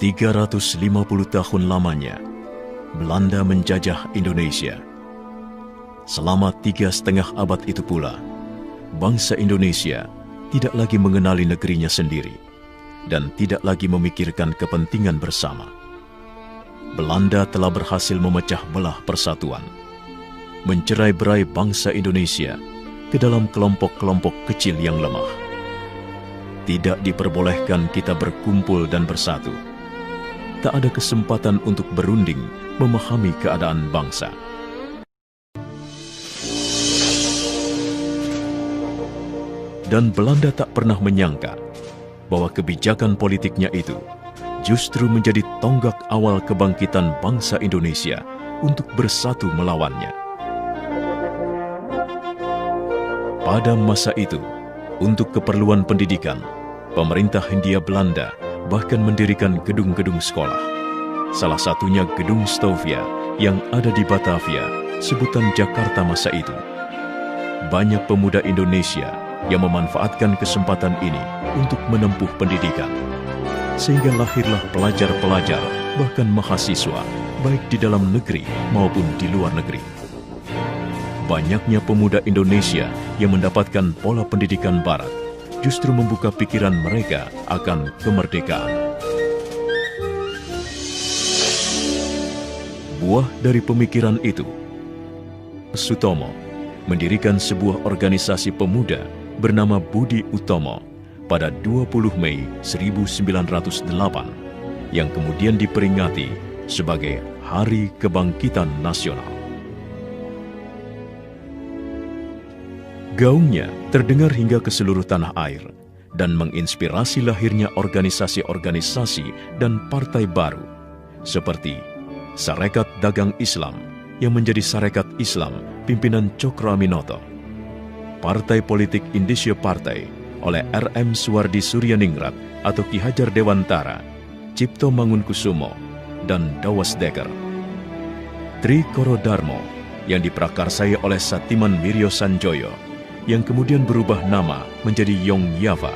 350 tahun lamanya, Belanda menjajah Indonesia. Selama 3,5 abad itu pula, bangsa Indonesia tidak lagi mengenali negerinya sendiri dan tidak lagi memikirkan kepentingan bersama. Belanda telah berhasil memecah belah persatuan, mencerai-berai bangsa Indonesia ke dalam kelompok-kelompok kecil yang lemah. Tidak diperbolehkan kita berkumpul dan bersatu. Tak ada kesempatan untuk berunding memahami keadaan bangsa. Dan Belanda tak pernah menyangka bahwa kebijakan politiknya itu justru menjadi tonggak awal kebangkitan bangsa Indonesia untuk bersatu melawannya. Pada masa itu, untuk keperluan pendidikan, pemerintah Hindia Belanda bahkan mendirikan gedung-gedung sekolah. Salah satunya Gedung Stovia yang ada di Batavia, sebutan Jakarta masa itu. Banyak pemuda Indonesia yang memanfaatkan kesempatan ini untuk menempuh pendidikan. Sehingga lahirlah pelajar-pelajar, bahkan mahasiswa, baik di dalam negeri maupun di luar negeri. Banyaknya pemuda Indonesia yang mendapatkan pola pendidikan barat justru membuka pikiran mereka akan kemerdekaan. Buah dari pemikiran itu, Sutomo mendirikan sebuah organisasi pemuda bernama Budi Utomo pada 20 Mei 1908 yang kemudian diperingati sebagai Hari Kebangkitan Nasional. Gaungnya terdengar hingga ke seluruh tanah air dan menginspirasi lahirnya organisasi-organisasi dan partai baru seperti Sarekat Dagang Islam yang menjadi Sarekat Islam pimpinan Cokroaminoto, Partai Politik Indische Partai oleh R.M. Suwardi Suryaningrat atau Ki Hajar Dewantara, Cipto Mangunkusumo, dan Dawas Dekker, Trikoro Darmo yang diprakarsai oleh Satiman Wiryo Sanjoyo yang kemudian berubah nama menjadi Yong Yava.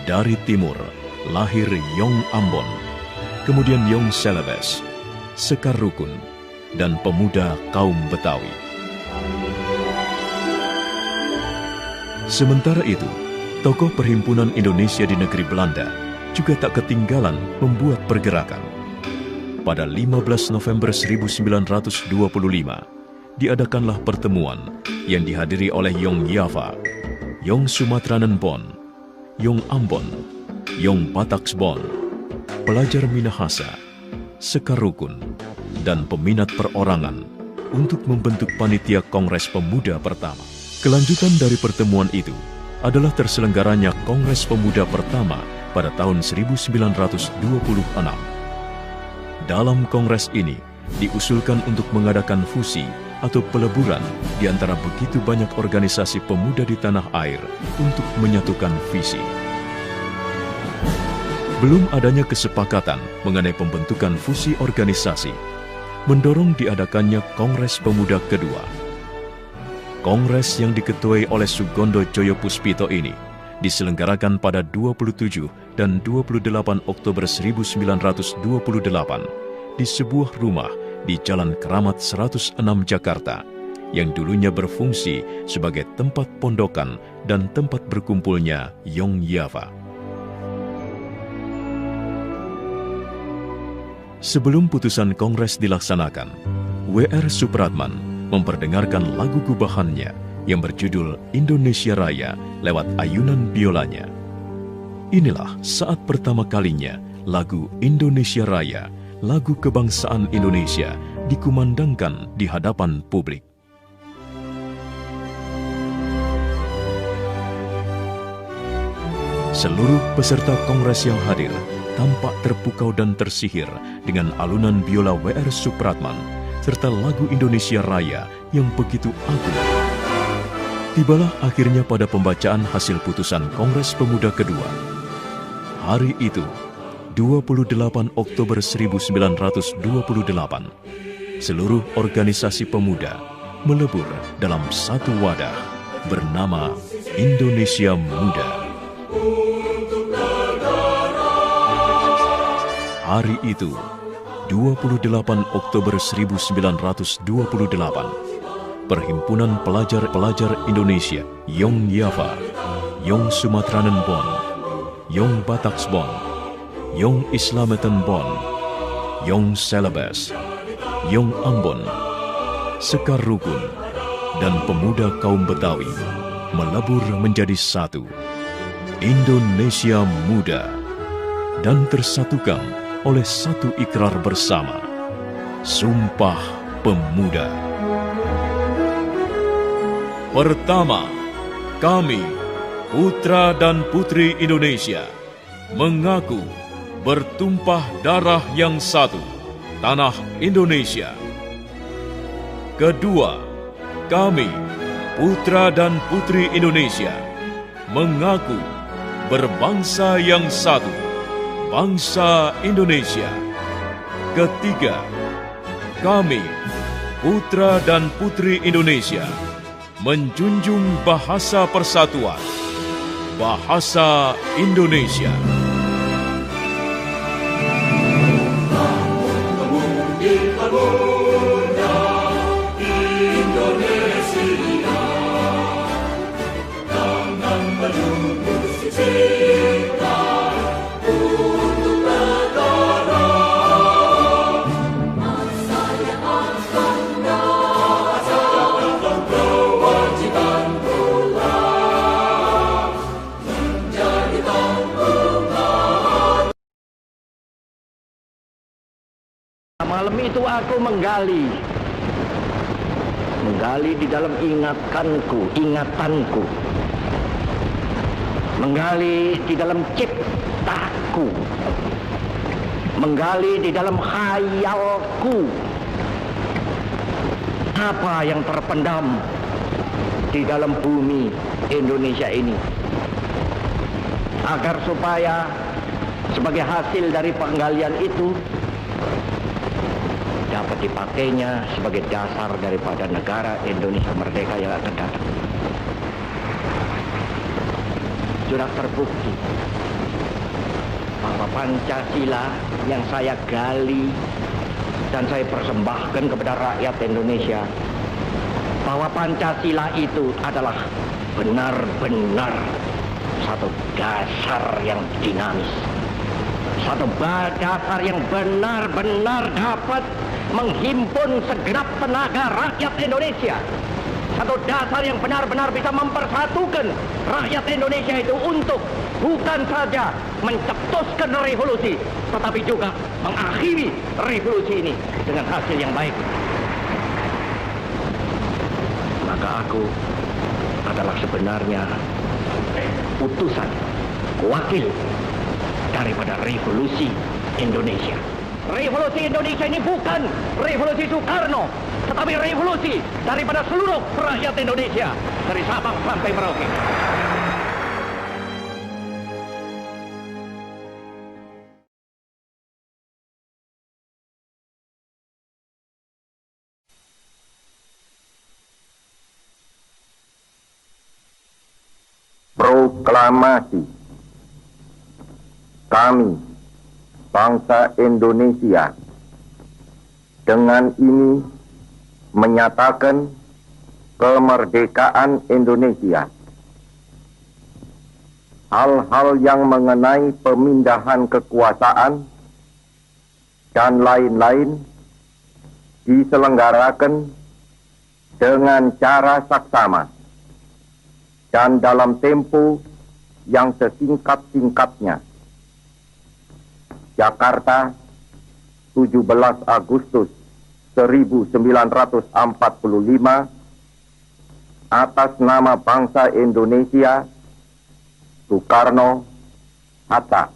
Dari timur lahir Yong Ambon, kemudian Yong Celebes, Sekar Rukun, dan pemuda kaum Betawi. Sementara itu, tokoh Perhimpunan Indonesia di negeri Belanda juga tak ketinggalan membuat pergerakan. Pada 15 November 1925, diadakanlah pertemuan yang dihadiri oleh Yong Yava, Yong Sumatranen Bon, Yong Ambon, Yong Pataksbon, pelajar Minahasa, Sekar Rukun, dan peminat perorangan untuk membentuk panitia Kongres Pemuda pertama. Kelanjutan dari pertemuan itu adalah terselenggaranya Kongres Pemuda pertama pada tahun 1926. Dalam kongres ini diusulkan untuk mengadakan fusi atau peleburan di antara begitu banyak organisasi pemuda di tanah air untuk menyatukan visi. Belum adanya kesepakatan mengenai pembentukan fusi organisasi, mendorong diadakannya Kongres Pemuda kedua. Kongres yang diketuai oleh Sugondo Joyopuspito ini diselenggarakan pada 27 dan 28 Oktober 1928 di sebuah rumah di Jalan Keramat 106 Jakarta yang dulunya berfungsi sebagai tempat pondokan dan tempat berkumpulnya Yong Yava. Sebelum putusan Kongres dilaksanakan, W.R. Supratman memperdengarkan lagu gubahannya yang berjudul Indonesia Raya lewat ayunan biolanya. Inilah saat pertama kalinya lagu Indonesia Raya, lagu kebangsaan Indonesia, dikumandangkan di hadapan publik. Seluruh peserta kongres yang hadir tampak terpukau dan tersihir dengan alunan biola W.R. Supratman serta lagu Indonesia Raya yang begitu agung. Tibalah akhirnya pada pembacaan hasil putusan Kongres Pemuda kedua. Hari itu, 28 Oktober 1928, seluruh organisasi pemuda melebur dalam satu wadah bernama Indonesia Muda. hari itu, 28 Oktober 1928, Perhimpunan Pelajar-Pelajar Indonesia, Yong Java, Yong Sumatranen Bon, Yong Bataks Bon, Yong Islameten Bon, Yong Celebes, Yong Ambon, Sekar Rukun, dan pemuda kaum Betawi melebur menjadi satu, Indonesia Muda, dan tersatukan oleh satu ikrar bersama, Sumpah Pemuda. Pertama, kami, putra dan putri Indonesia, mengaku bertumpah darah yang satu, tanah Indonesia. Kedua, kami, putra dan putri Indonesia, mengaku berbangsa yang satu, bangsa Indonesia. Ketiga, kami, putra dan putri Indonesia, menjunjung bahasa persatuan, bahasa Indonesia. Malam itu aku menggali di dalam ingatanku, menggali di dalam ciptaku, menggali di dalam khayalku, apa yang terpendam di dalam bumi Indonesia ini, agar supaya sebagai hasil dari penggalian itu dapat dipakainya sebagai dasar daripada negara Indonesia merdeka yang akan datang. Sudah terbukti bahwa Pancasila yang saya gali dan saya persembahkan kepada rakyat Indonesia, bahwa Pancasila itu adalah benar-benar satu dasar yang dinamis, satu dasar yang benar-benar dapat menghimpun segenap tenaga rakyat Indonesia, satu dasar yang benar-benar bisa mempersatukan rakyat Indonesia itu untuk bukan saja mencetuskan revolusi, tetapi juga mengakhiri revolusi ini dengan hasil yang baik. Maka aku adalah sebenarnya utusan, wakil daripada revolusi Indonesia. Revolusi Indonesia ini bukan revolusi Soekarno, tetapi revolusi daripada seluruh rakyat Indonesia, dari Sabang sampai Merauke. Proklamasi. Kami, bangsa Indonesia, dengan ini menyatakan kemerdekaan Indonesia. Hal-hal yang mengenai pemindahan kekuasaan dan lain-lain diselenggarakan dengan cara saksama dan dalam tempo yang sesingkat-singkatnya. Jakarta, 17 Agustus 1945, atas nama bangsa Indonesia, Soekarno, Hatta.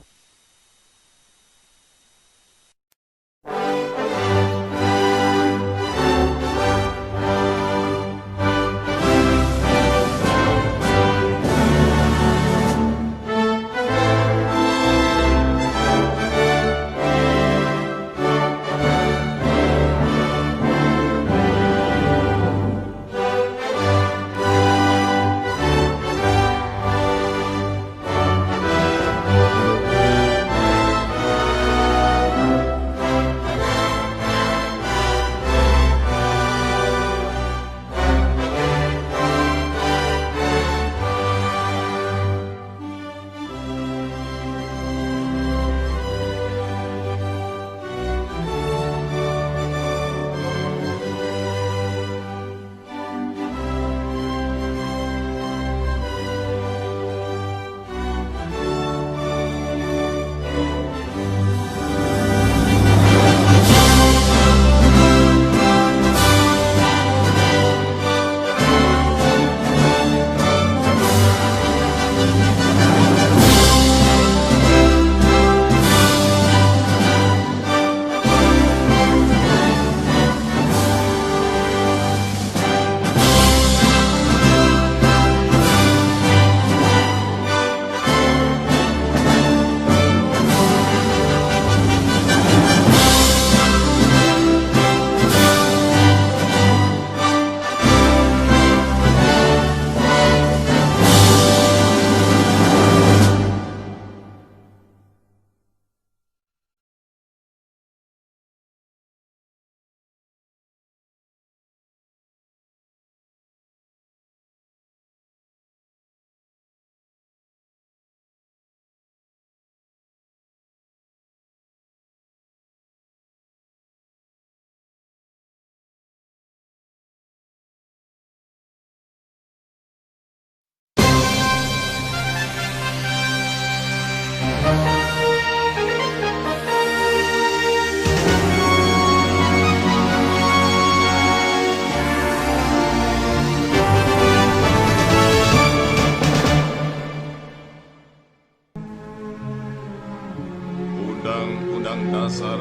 Undang-Undang Dasar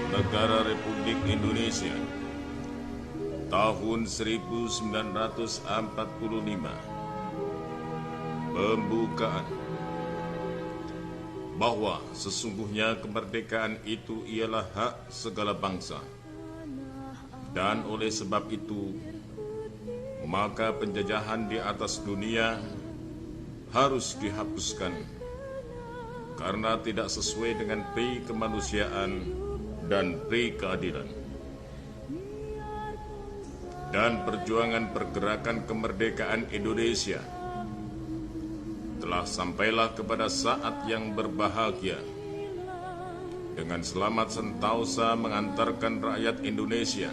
Negara Republik Indonesia tahun 1945. Pembukaan. Bahwa sesungguhnya kemerdekaan itu ialah hak segala bangsa. Dan oleh sebab itu, maka penjajahan di atas dunia harus dihapuskan karena tidak sesuai dengan pri kemanusiaan dan pri keadilan. Dan perjuangan pergerakan kemerdekaan Indonesia telah sampailah kepada saat yang berbahagia dengan selamat sentausa mengantarkan rakyat Indonesia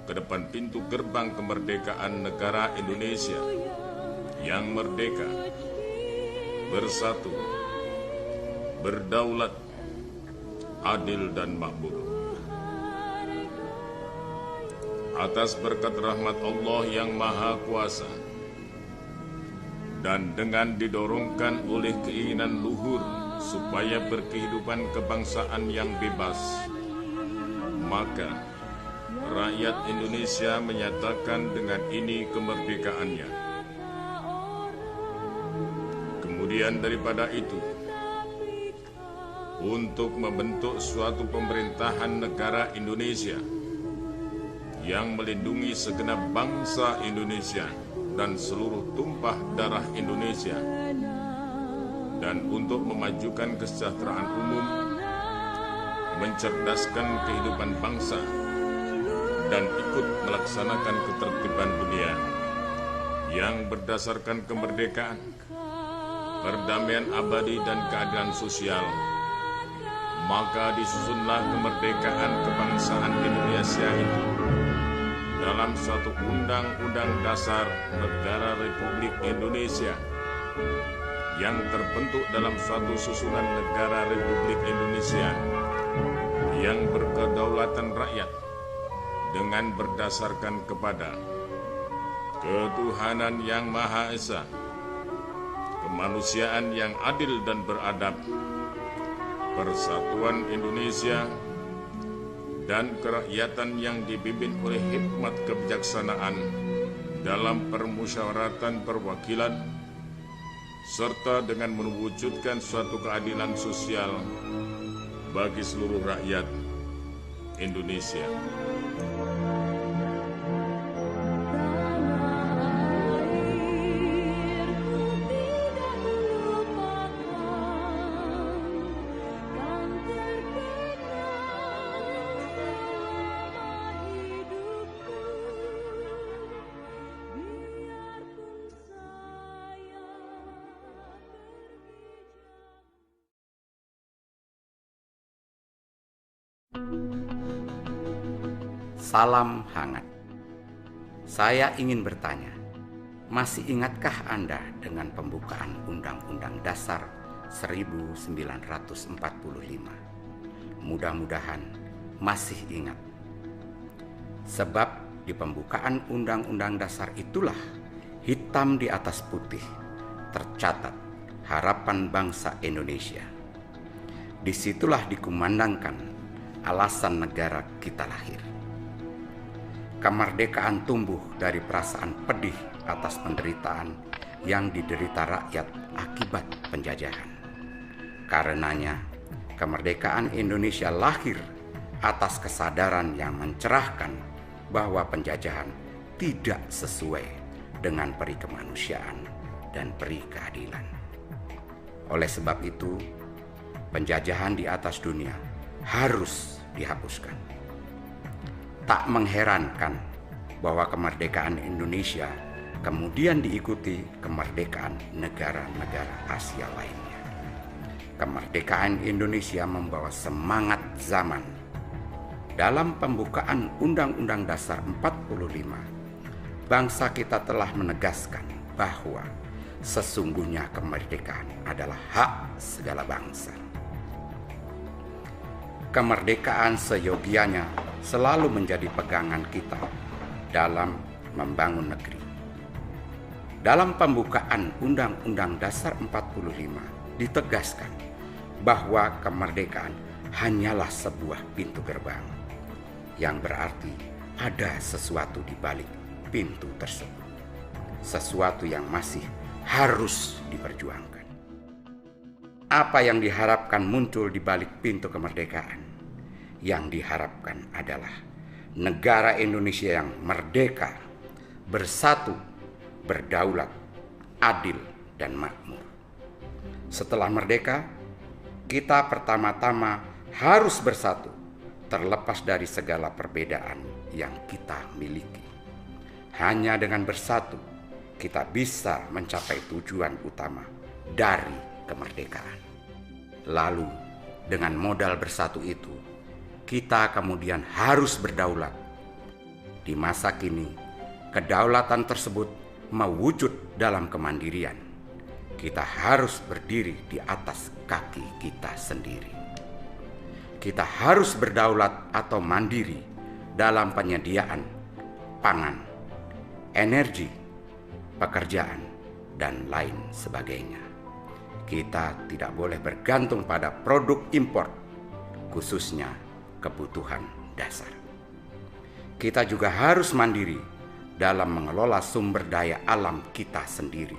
ke depan pintu gerbang kemerdekaan negara Indonesia yang merdeka, bersatu, berdaulat, adil dan makmur. Atas berkat rahmat Allah yang Maha Kuasa dan dengan didorongkan oleh keinginan luhur supaya berkehidupan kebangsaan yang bebas, maka rakyat Indonesia menyatakan dengan ini kemerdekaannya. Kemudian daripada itu, untuk membentuk suatu pemerintahan negara Indonesia yang melindungi segenap bangsa Indonesia dan seluruh tumpah darah Indonesia, dan untuk memajukan kesejahteraan umum, mencerdaskan kehidupan bangsa, dan ikut melaksanakan ketertiban dunia yang berdasarkan kemerdekaan, perdamaian abadi dan keadilan sosial, maka disusunlah kemerdekaan kebangsaan Indonesia itu dalam suatu Undang-Undang Dasar Negara Republik Indonesia yang terbentuk dalam suatu susunan negara Republik Indonesia yang berkedaulatan rakyat dengan berdasarkan kepada ketuhanan yang Maha Esa, kemanusiaan yang adil dan beradab, persatuan Indonesia, dan kerakyatan yang dipimpin oleh hikmat kebijaksanaan dalam permusyawaratan perwakilan, serta dengan mewujudkan suatu keadilan sosial bagi seluruh rakyat Indonesia. Salam hangat. Saya ingin bertanya, masih ingatkah Anda dengan pembukaan Undang-Undang Dasar 1945? Mudah-mudahan masih ingat. Sebab di pembukaan Undang-Undang Dasar itulah hitam di atas putih tercatat harapan bangsa Indonesia. Disitulah dikumandangkan alasan negara kita lahir. Kemerdekaan tumbuh dari perasaan pedih atas penderitaan yang diderita rakyat akibat penjajahan. Karenanya, kemerdekaan Indonesia lahir atas kesadaran yang mencerahkan bahwa penjajahan tidak sesuai dengan peri kemanusiaan dan peri keadilan. Oleh sebab itu, penjajahan di atas dunia harus dihapuskan. Tak mengherankan bahwa kemerdekaan Indonesia kemudian diikuti kemerdekaan negara-negara Asia lainnya. Kemerdekaan Indonesia membawa semangat zaman. Dalam pembukaan Undang-Undang Dasar 45, bangsa kita telah menegaskan bahwa sesungguhnya kemerdekaan adalah hak segala bangsa. Kemerdekaan seyogianya selalu menjadi pegangan kita dalam membangun negeri. Dalam pembukaan Undang-Undang Dasar 45 ditegaskan bahwa kemerdekaan hanyalah sebuah pintu gerbang, yang berarti ada sesuatu di balik pintu tersebut, sesuatu yang masih harus diperjuangkan. Apa yang diharapkan muncul di balik pintu kemerdekaan? Yang diharapkan adalah negara Indonesia yang merdeka, bersatu, berdaulat, adil, dan makmur. Setelah merdeka, kita pertama-tama harus bersatu, terlepas dari segala perbedaan yang kita miliki. Hanya dengan bersatu, kita bisa mencapai tujuan utama dari kemerdekaan. Lalu, dengan modal bersatu itu, kita kemudian harus berdaulat. Di masa kini, kedaulatan tersebut mewujud dalam kemandirian. Kita harus berdiri di atas kaki kita sendiri. Kita harus berdaulat atau mandiri dalam penyediaan pangan, energi, pekerjaan, dan lain sebagainya. Kita tidak boleh bergantung pada produk impor, khususnya kebutuhan dasar. Kita juga harus mandiri dalam mengelola sumber daya alam kita sendiri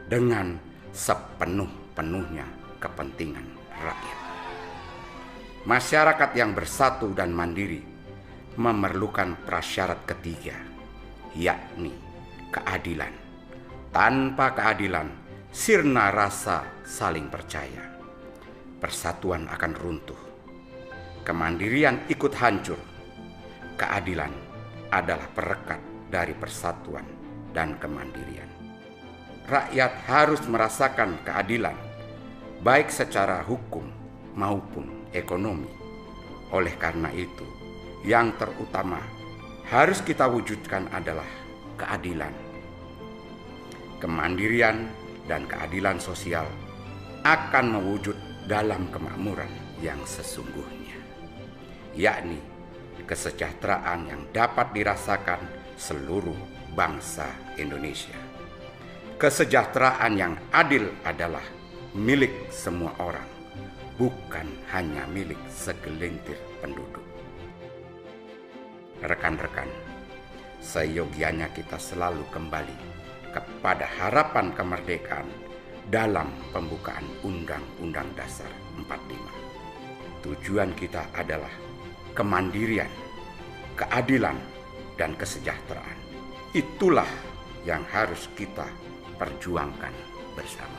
dengan sepenuh-penuhnya kepentingan rakyat. Masyarakat yang bersatu dan mandiri memerlukan prasyarat ketiga, yakni keadilan. Tanpa keadilan, sirna rasa saling percaya. Persatuan akan runtuh. Kemandirian ikut hancur. Keadilan adalah perekat dari persatuan dan kemandirian. Rakyat harus merasakan keadilan, baik secara hukum maupun ekonomi. Oleh karena itu, yang terutama harus kita wujudkan adalah keadilan. Kemandirian dan keadilan sosial akan mewujud dalam kemakmuran yang sesungguhnya, yakni kesejahteraan yang dapat dirasakan seluruh bangsa Indonesia. Kesejahteraan yang adil adalah milik semua orang, bukan hanya milik segelintir penduduk. Rekan-rekan, seyogianya kita selalu kembali kepada harapan kemerdekaan dalam pembukaan Undang-Undang Dasar 45. Tujuan kita adalah kemandirian, keadilan, dan kesejahteraan. Itulah yang harus kita perjuangkan bersama.